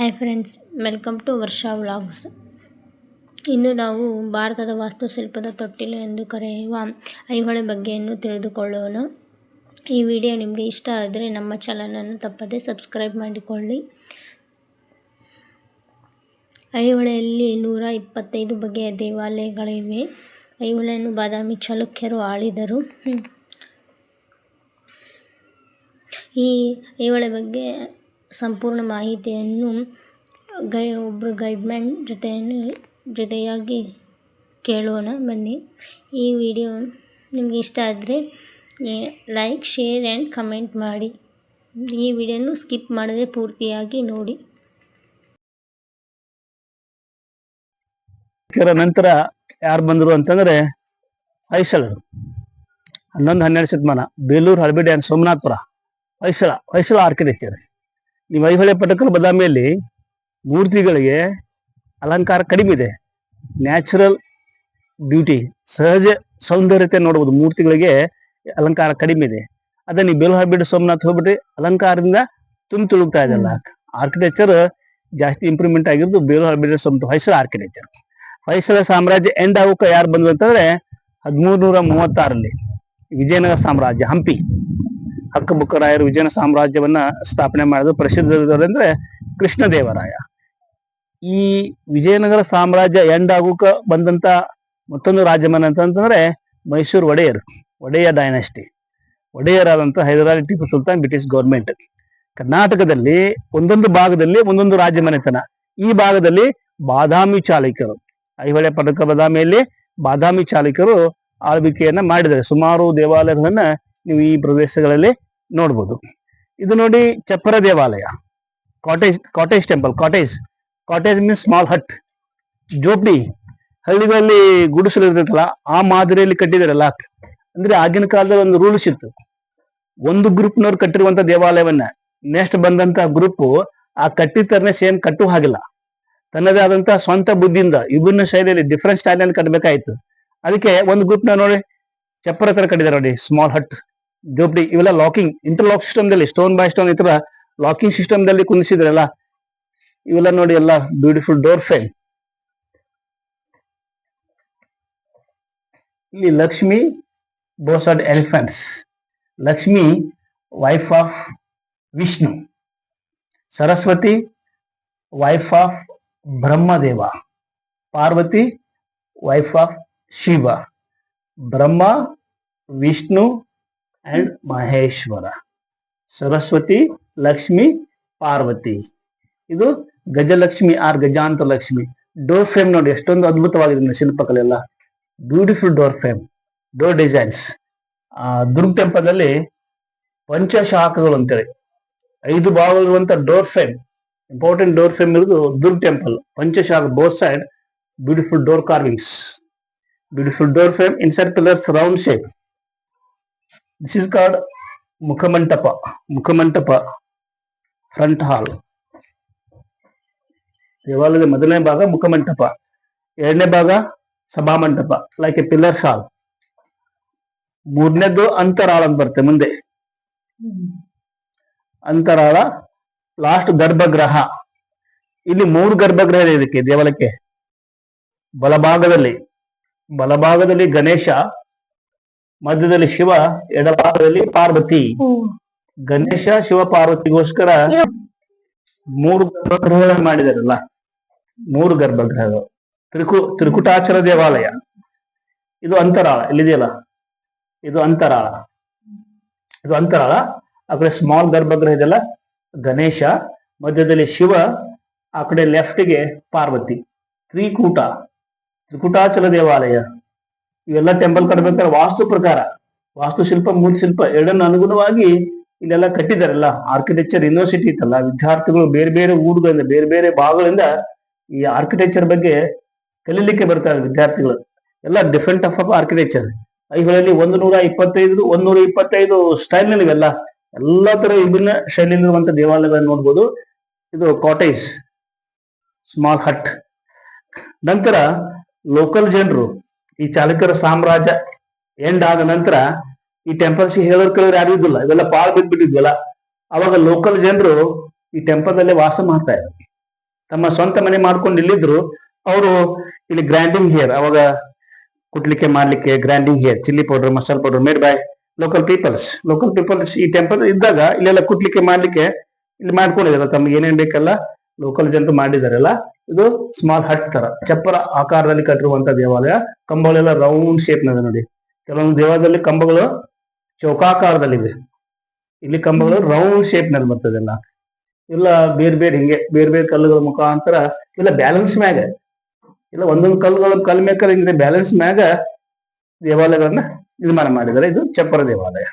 Hi friends, welcome to Varsha vlogs. ಇನ್ನು ನಾವು ಭಾರತದ ವಾಸ್ತುಶಿಲ್ಪದ ತೊಟ್ಟಿಲು ಎಂದು ಕರೆಯುವ ಐಹೊಳೆ ಬಗ್ಗೆಯನ್ನು ತಿಳಿದುಕೊಳ್ಳೋಣ. ಈ ವಿಡಿಯೋ ನಿಮಗೆ ಇಷ್ಟ ಆದರೆ ನಮ್ಮ ಚಾನಲನ್ನು ತಪ್ಪದೇ ಸಬ್ಸ್ಕ್ರೈಬ್ ಮಾಡಿಕೊಳ್ಳಿ. ಐಹೊಳೆಯಲ್ಲಿ 125 ಬಗೆಯ ದೇವಾಲಯಗಳಿವೆ. ಐಹೊಳೆಯನ್ನು ಬಾದಾಮಿ ಚಾಲುಕ್ಯರು ಆಳಿದರು. ಈ ಐಹೊಳೆ ಬಗ್ಗೆ ಸಂಪೂರ್ಣ ಮಾಹಿತಿಯನ್ನು ಒಬ್ಬರು ಗೈಡ್ಮ್ಯಾನ್ ಜೊತೆಯಾಗಿ ಕೇಳೋಣ ಬನ್ನಿ. ಈ ವಿಡಿಯೋ ನಿಮಗೆ ಇಷ್ಟ ಆದರೆ ಲೈಕ್, ಶೇರ್ ಆ್ಯಂಡ್ ಕಮೆಂಟ್ ಮಾಡಿ. ಈ ವಿಡಿಯೋನು ಸ್ಕಿಪ್ ಮಾಡದೆ ಪೂರ್ತಿಯಾಗಿ ನೋಡಿ. ನಂತರ ಯಾರು ಬಂದರು ಅಂತಂದ್ರೆ ಹೊಯ್ಸಳರು. 11-12 ಶತಮಾನ ಬೇಲೂರು, ಹಳೇಬೀಡು ಆ್ಯಂಡ್ ಸೋಮನಾಥಪುರ. ಹೊಯ್ಸಳ ಆರ್ಕಿಟೆಕ್ಚರ್. ಈ ಐಹೊಳೆ ಪಟ್ಟಕಲ್ ಬಾದಾಮಿಯಲ್ಲಿ ಮೂರ್ತಿಗಳಿಗೆ ಅಲಂಕಾರ ಕಡಿಮೆ ಇದೆ. ನ್ಯಾಚುರಲ್ ಬ್ಯೂಟಿ, ಸಹಜ ಸೌಂದರ್ಯತೆ ನೋಡಬಹುದು. ಮೂರ್ತಿಗಳಿಗೆ ಅಲಂಕಾರ ಕಡಿಮೆ ಇದೆ. ಅದೇ ನೀವು ಬೇಲೂರು, ಹಳೇಬೀಡು, ಸೋಮನಾಥ್ ಹೋಗ್ಬಿಟ್ರಿ, ಅಲಂಕಾರದಿಂದ ತುಳುಕ್ತಾ ಇದೆಲ್ಲ. ಆರ್ಕಿಟೆಕ್ಚರ್ ಜಾಸ್ತಿ ಇಂಪ್ರೂವ್ಮೆಂಟ್ ಆಗಿರೋದು ಬೇಲೂರು, ಹಳೇಬೀಡು, ಸೋಮನಾಥ್. ಹೊಯ್ಸಳ ಆರ್ಕಿಟೆಕ್ಚರ್. ಹೊಯ್ಸಳ ಸಾಮ್ರಾಜ್ಯ ಎಂಡ್ ಆಗೋಕೆ ಯಾರು ಬಂದ್ರು ಅಂತಂದ್ರೆ 1336 ವಿಜಯನಗರ ಸಾಮ್ರಾಜ್ಯ, ಹಂಪಿ. ಹಕ್ಕಬುಕ್ಕರಾಯರು ವಿಜಯನಗರ ಸಾಮ್ರಾಜ್ಯವನ್ನ ಸ್ಥಾಪನೆ ಮಾಡಿದ್ರು. ಪ್ರಸಿದ್ಧರಂದ್ರೆ ಕೃಷ್ಣದೇವರಾಯ. ಈ ವಿಜಯನಗರ ಸಾಮ್ರಾಜ್ಯ ಎಂಡ್ ಆಗೋಕ ಬಂದಂತ ಮತ್ತೊಂದು ರಾಜಮನೆ ಅಂತಂದ್ರೆ ಮೈಸೂರು ಒಡೆಯ dynasty. ಒಡೆಯರಾದಂತ Hyder Ali Tipu Sultan, British government. ಕರ್ನಾಟಕದಲ್ಲಿ ಒಂದೊಂದು ಭಾಗದಲ್ಲಿ ಒಂದೊಂದು ರಾಜಮನೆತನ. ಈ ಭಾಗದಲ್ಲಿ ಬಾದಾಮಿ ಚಾಲುಕ್ಯರು, ಐಹೊಳೆ ಪಟ್ಟಕ ಬಾದಾಮಿಯಲ್ಲಿ ಬಾದಾಮಿ ಚಾಲುಕ್ಯರು ಆಳ್ವಿಕೆಯನ್ನ ಮಾಡಿದ್ದಾರೆ. ಸುಮಾರು ದೇವಾಲಯಗಳನ್ನ ನೀವು ಈ ಪ್ರದೇಶಗಳಲ್ಲಿ ನೋಡ್ಬೋದು. ಇದು ನೋಡಿ ಚಪ್ಪರ ದೇವಾಲಯ, cottage temple. Cottage means small hut, ಜೋಪಡಿ. ಹಳ್ಳಿಗಳಲ್ಲಿ ಗುಡಿಸಲು ಇರ್ತೈತಲ್ಲ, ಆ ಮಾದರಿಯಲ್ಲಿ ಕಟ್ಟಿದಾರಲ್ಲ. ಅಂದ್ರೆ ಆಗಿನ ಕಾಲದಲ್ಲಿ ಒಂದು ರೂಲ್ಸ್ ಇತ್ತು. ಒಂದು ಗ್ರೂಪ್ನವ್ರು ಕಟ್ಟಿರುವಂತ ದೇವಾಲಯವನ್ನ ನೆಕ್ಸ್ಟ್ ಬಂದಂತ ಗ್ರೂಪ್ ಆ ಕಟ್ಟಿತರನೇ ಸೇಮ್ ಕಟ್ಟುವ ಹಾಗಿಲ್ಲ. ತನ್ನದೇ ಆದಂತ ಸ್ವಂತ ಬುದ್ಧಿಯಿಂದ ವಿಭಿನ್ನ ಶೈಲಿಯಲ್ಲಿ ಡಿಫ್ರೆಂಟ್ ಸ್ಟೈಲ್ ಅಲ್ಲಿ ಕಟ್ಟಬೇಕಾಯ್ತು. ಅದಕ್ಕೆ ಒಂದು ಗ್ರೂಪ್ ನ ನೋಡಿ ಚಪ್ಪರ ತರ ಕಟ್ಟಿದಾರೆ ನೋಡಿ, ಸ್ಮಾಲ್ ಹಟ್, ಜೋಪಡಿ. ಇವೆಲ್ಲ ಲಾಕಿಂಗ್, ಇಂಟರ್ಲಾಕ್ ಸಿಸ್ಟಮ್ ದಲ್ಲಿ, ಸ್ಟೋನ್ ಬೈ ಸ್ಟೋನ್ ಈ ತರ ಲಾಕಿಂಗ್ ಸಿಸ್ಟಮ್ ದಲ್ಲಿ ಕುಂದಿಸಿದ್ರಲ್ಲ. ಇವೆಲ್ಲ ನೋಡಿ ಎಲ್ಲ ಬ್ಯೂಟಿಫುಲ್ ಡೋರ್ ಫ್ರೇಮ್. ಇಲ್ಲಿ ಲಕ್ಷ್ಮಿ ಬೋಸಡ್ elephants. Lakshmi wife of Vishnu, Saraswati wife of Brahmadeva, Parvati wife of Shiva, Brahma, Vishnu and Maheshwara. Saraswati, Lakshmi, Parvati. ಇದು ಗಜಲಕ್ಷ್ಮಿ ಆರ್ ಗಜಾಂತ ಲಕ್ಷ್ಮಿ. ಡೋರ್ ಫ್ರೇಮ್ ನೋಡಿ ಎಷ್ಟೊಂದು ಅದ್ಭುತವಾಗಿದೆ ಶಿಲ್ಪಕಲೆಲ್ಲ. Beautiful door frame, door designs. Durg temple ಅಲ್ಲಿ ಪಂಚಶಾಖಗಳು ಅಂತೇಳಿ 5 ಭಾಗಗಳಿರುವಂತ door frame, important door frame ಇರೋದು ದುರ್ಗ್ ಟೆಂಪಲ್. ಪಂಚಶಾಖ, both side beautiful door carvings, beautiful door frame, inside pillars round shape. This is called ಮುಖಮಂಟಪ front ಹಾಲ್. ದೇವಾಲಯದ ಮೊದಲನೇ ಭಾಗ ಮುಖಮಂಟಪ, ಎರಡನೇ ಭಾಗ ಸಭಾಮಂಟಪ, ಲೈಕ್ ಎ ಪಿಲ್ಲರ್ಸ್ ಹಾಲ್. ಮೂರನೇದು ಅಂತರಾಳ ಅಂತ ಬರುತ್ತೆ ಮುಂದೆ. ಅಂತರಾಳ, ಲಾಸ್ಟ್ ಗರ್ಭಗೃಹ. ಇಲ್ಲಿ 3 ಗರ್ಭಗೃಹ ಇದೆ ಇದಕ್ಕೆ ದೇವಾಲಯಕ್ಕೆ. ಬಲಭಾಗದಲ್ಲಿ ಗಣೇಶ, ಮಧ್ಯದಲ್ಲಿ ಶಿವ, ಎಡಭಾಗದಲ್ಲಿ ಪಾರ್ವತಿ. ಗಣೇಶ, ಶಿವ, ಪಾರ್ವತಿಗೋಸ್ಕರ 3 ಗರ್ಭಗೃಹಗಳು ಮಾಡಿದಾರಲ್ಲ. 3 ಗರ್ಭಗೃಹಗಳು. ತ್ರಿಕುಟಾಚಲ ದೇವಾಲಯ. ಇದು ಅಂತರಾಳ, ಇಲ್ಲಿದೆಯಲ್ಲ, ಇದು ಅಂತರಾಳ. ಆ ಕಡೆ ಸ್ಮಾಲ್ ಗರ್ಭಗೃಹ ಇದೆಲ್ಲ ಗಣೇಶ, ಮಧ್ಯದಲ್ಲಿ ಶಿವ, ಆ ಕಡೆ ಲೆಫ್ಟ್ಗೆ ಪಾರ್ವತಿ. ತ್ರಿಕುಟಾಚಲ ದೇವಾಲಯ. ಇವೆಲ್ಲ ಟೆಂಪಲ್ ಕಟ್ಟಬೇಕಾದ್ರೆ ವಾಸ್ತು ಪ್ರಕಾರ, ವಾಸ್ತುಶಿಲ್ಪ, ಮೂರ್ತಿಶಿಲ್ಪ ಎರಡನ್ನು ಅನುಗುಣವಾಗಿ ಇಲ್ಲೆಲ್ಲ ಕಟ್ಟಿದಾರಲ್ಲ. ಆರ್ಕಿಟೆಕ್ಚರ್ ಯೂನಿವರ್ಸಿಟಿ ಇತ್ತಲ್ಲ, ವಿದ್ಯಾರ್ಥಿಗಳು ಬೇರೆ ಬೇರೆ ಊರುಗಳಿಂದ, ಬೇರೆ ಬೇರೆ ಭಾಗಗಳಿಂದ ಈ ಆರ್ಕಿಟೆಕ್ಚರ್ ಬಗ್ಗೆ ಕಲೀಲಿಕ್ಕೆ ಬರ್ತಾರೆ ವಿದ್ಯಾರ್ಥಿಗಳು. ಎಲ್ಲ ಡಿಫ್ರೆಂಟ್ ಆಫ್ ಆರ್ಕಿಟೆಕ್ಚರ್. ಐಹೊಳೆಯಲ್ಲಿ 125 ಸ್ಟೈಲ್ ನಲ್ಲಿ ಇವೆಲ್ಲ ಎಲ್ಲಾ ತರ ವಿಭಿನ್ನ ಶೈಲಿಯಲ್ಲಿರುವಂತ ದೇವಾಲಯಗಳನ್ನು ನೋಡ್ಬೋದು. ಇದು ಕಾಟೇಜ್, ಸ್ಮಾಲ್ ಹಟ್. ನಂತರ ಲೋಕಲ್ ಜನರು, ಈ ಚಾಲುಕ್ಯರ ಸಾಮ್ರಾಜ್ಯ ಎಂಡ್ ಆದ ನಂತರ ಈ ಟೆಂಪಲ್ಸ್ ಹೇಳೋರ್ ಕೇಳೋರು ಯಾರು ಇದ್ದಿಲ್ಲ, ಇವೆಲ್ಲ ಪಾಳು ಬಿದ್ಬಿಟ್ಟಿದ್ವಲ್ಲ. ಅವಾಗ ಲೋಕಲ್ ಜನರು ಈ ಟೆಂಪಲ್ ಅಲ್ಲೇ ವಾಸ ಮಾಡ್ತಾ ಇದ್ರು. ತಮ್ಮ ಸ್ವಂತ ಮನೆ ಮಾಡ್ಕೊಂಡು ಇಲ್ಲಿದ್ರು. ಅವರು ಇಲ್ಲಿ ಗ್ರೈಂಡಿಂಗ್ ಹೇರ್, ಅವಾಗ ಕುಟ್ಲಿಕ್ಕೆ ಮಾಡ್ಲಿಕ್ಕೆ ಗ್ರೈಂಡಿಂಗ್ ಹೇರ್, chilli powder, masala powder made by local peoples ಈ ಟೆಂಪಲ್ ಇದ್ದಾಗ ಇಲ್ಲೆಲ್ಲ ಕುಟ್ಲಿಕ್ಕೆ ಮಾಡ್ಲಿಕ್ಕೆ ಇಲ್ಲಿ ಮಾಡ್ಕೊಂಡಿದ್ದಾರೆ. ತಮ್ಗೆ ಏನೇನ್ ಬೇಕಲ್ಲ ಲೋಕಲ್ ಜನರು ಮಾಡಿದಾರಲ್ಲ. ಇದು ಸ್ಮಾಲ್ ಹಟ್ ತರ ಚಪ್ಪರ ಆಕಾರದಲ್ಲಿ ಕಟ್ಟಿರುವಂತ ದೇವಾಲಯ. ಕಂಬಗಳೆಲ್ಲ ರೌಂಡ್ ಶೇಪ್ ನಲ್ಲಿ ನೋಡಿ. ಕೆಲವೊಂದು ದೇವಾಲಯದಲ್ಲಿ ಕಂಬಗಳು ಚೌಕಾಕಾರದಲ್ಲಿವೆ, ಇಲ್ಲಿ ಕಂಬಗಳು ರೌಂಡ್ ಶೇಪ್ ನಲ್ಲಿ ಬರ್ತದೆಲ್ಲ. ಇಲ್ಲ ಬೇರೆ ಬೇರೆ ಕಲ್ಲುಗಳ ಮುಖಾಂತರ ಇಲ್ಲ ಬ್ಯಾಲೆನ್ಸ್ ಮ್ಯಾಗ, ಇಲ್ಲ ಒಂದೊಂದು ಕಲ್ ಮೇಕರ್ ಹಿಂಗೆ ಬ್ಯಾಲೆನ್ಸ್ ಮ್ಯಾಗ ದೇವಾಲಯಗಳನ್ನ ನಿರ್ಮಾಣ ಮಾಡಿದ್ದಾರೆ. ಇದು ಚಪ್ಪರ ದೇವಾಲಯ.